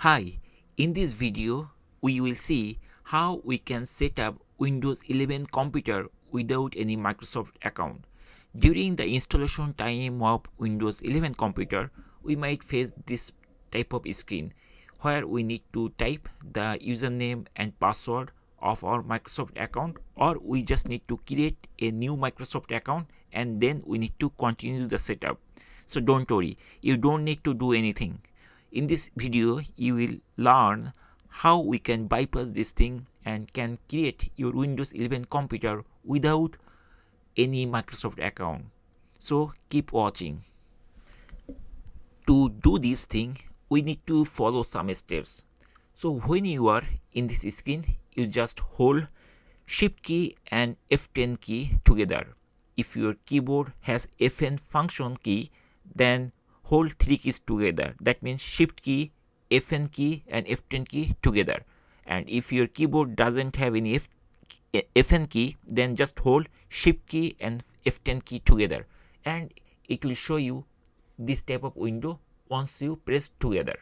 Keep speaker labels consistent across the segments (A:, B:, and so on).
A: Hi, in this video we will see how we can set up Windows 11 computer without any Microsoft account. During the installation time of Windows 11 computer, we might face this type of screen where we need to type the username and password of our Microsoft account, or we just need to create a new Microsoft account and then we need to continue the setup. So don't worry, you don't need to do anything. In this video, you will learn how we can bypass this thing and can create your Windows 11 computer without any Microsoft account. So keep watching. To do this thing, we need to follow some steps. So when you are in this screen, you just hold Shift key and F10 key together. If your keyboard has Fn function key, then hold three keys together. That means Shift key, Fn key and F10 key together. And if your keyboard doesn't have any Fn key, then just hold Shift key and F10 key together, and it will show you this type of window once you press together.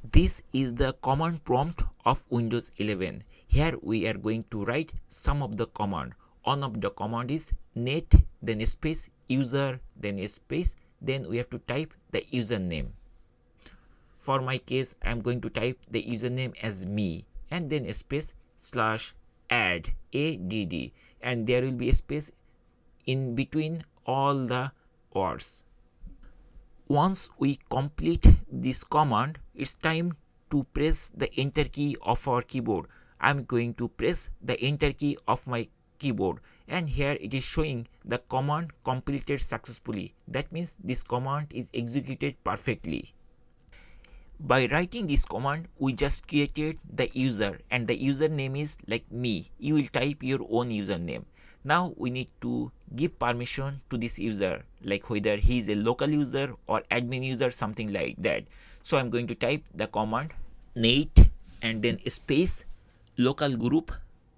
A: This is the command prompt of Windows 11. Here we are going to write some of the command. One of the command is net, then space, user, then space, then we have to type the username. For my case, I am going to type the username as me, and then space /add, add, and there will be a space in between all the words. Once we complete this command, it's time to press the enter key of our keyboard. I'm going to press the enter key of my keyboard, and here it is showing the command completed successfully. That means this command is executed perfectly. By writing this command, we just created the user, and the username is like me. You will type your own username. Now we need to give permission to this user, like whether he is a local user or admin user, something like that. So I'm going to type the command net and then space local group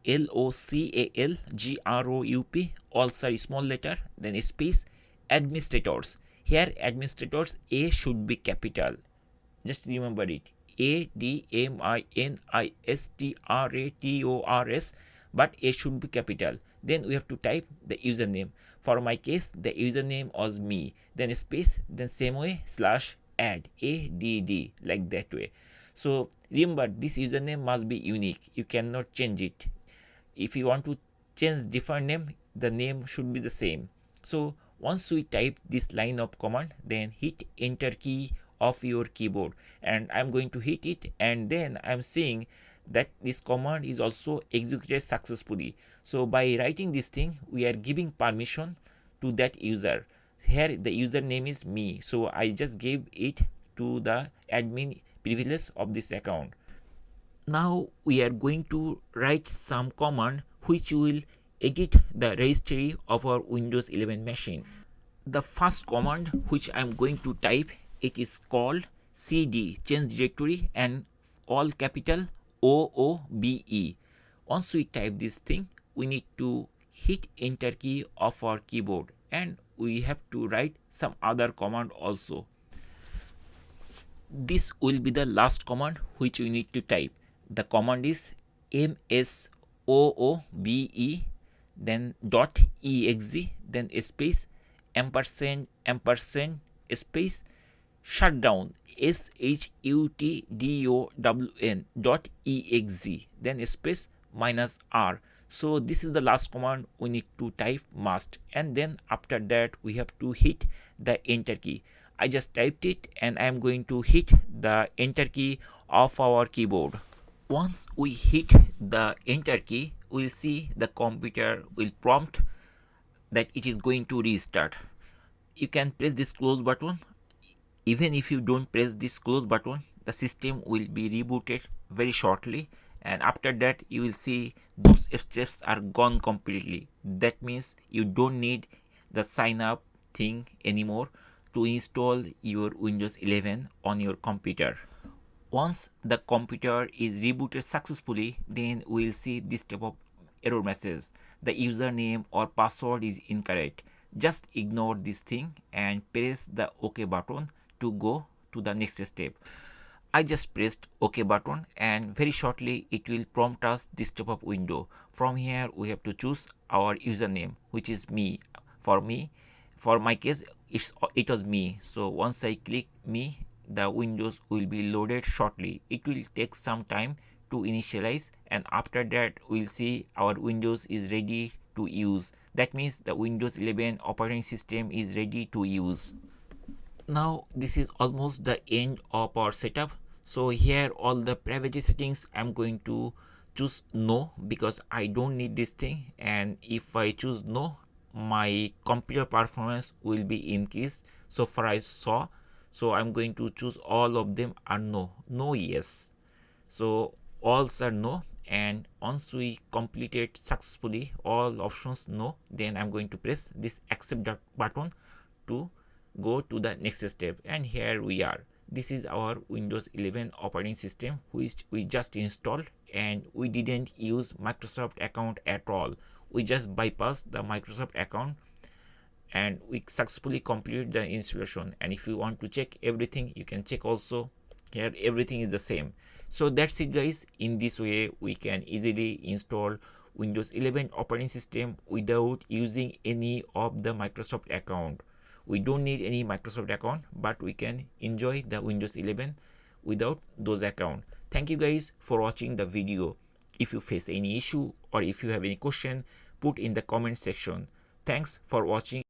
A: localgroup, also small letter, then space administrators. Here administrators, A should be capital. Just remember it, ADMINISTRATORS, but A should be capital. Then we have to type the username. For my case, the username was me, then space, then same way /add, ADD, like that way. So remember, this username must be unique. You cannot change it. If you want to change different name, the name should be the same. So once we type this line of command, then hit enter key of your keyboard, and I'm going to hit it, and then I'm seeing that this command is also executed successfully. So by writing this thing, we are giving permission to that user. Here the username is me, so I just gave it to the admin privilege of this account. Now we are going to write some command which will edit the registry of our Windows 11 machine. The first command which I'm going to type, it is called cd, change directory, and all capital OOBE. Once we type this thing, we need to hit enter key of our keyboard, and we have to write some other command also. This will be the last command which we need to type. The command is msoobe, then .exe, then space ampersand space shutdown shutdown.exe, then space -r. So this is the last command we need to type must, and then after that we have to hit the enter key. I just typed it, and I am going to hit the enter key of our keyboard. Once we hit the enter key, we'll see the computer will prompt that it is going to restart. You can press this close button. Even if you don't press this close button, the system will be rebooted very shortly, and after that you will see those steps are gone completely. That means you don't need the sign up thing anymore to install your Windows 11 on your computer. Once the computer is rebooted successfully, then we will see this type of error message. The username or password is incorrect. Just ignore this thing and press the OK button to go to the next step. I just pressed OK button, and very shortly it will prompt us this type of window. From here we have to choose our username, which is me. For my case, it was me. So once I click me, the windows will be loaded shortly. It will take some time to initialize, and after that we'll see our Windows is ready to use. That means the Windows 11 operating system is ready to use. Now this is almost the end of our setup. So here all the privacy settings I'm going to choose no, because I don't need this thing, and if I choose no, my computer performance will be increased. So far I saw, so I'm going to choose all of them are no. Yes. So all are no, and once we completed successfully all options no, then I'm going to press this accept button to go to the next step. And here we are. This is our Windows 11 operating system, which we just installed, and we didn't use Microsoft account at all. We just bypassed the Microsoft account and we successfully completed the installation. And if you want to check everything, you can check also. Here everything is the same. So that's it guys. In this way we can easily install Windows 11 operating system without using any of the Microsoft account. We don't need any Microsoft account, but we can enjoy the Windows 11 without those accounts. Thank you guys for watching the video. If you face any issue or if you have any question, put in the comment section. Thanks for watching.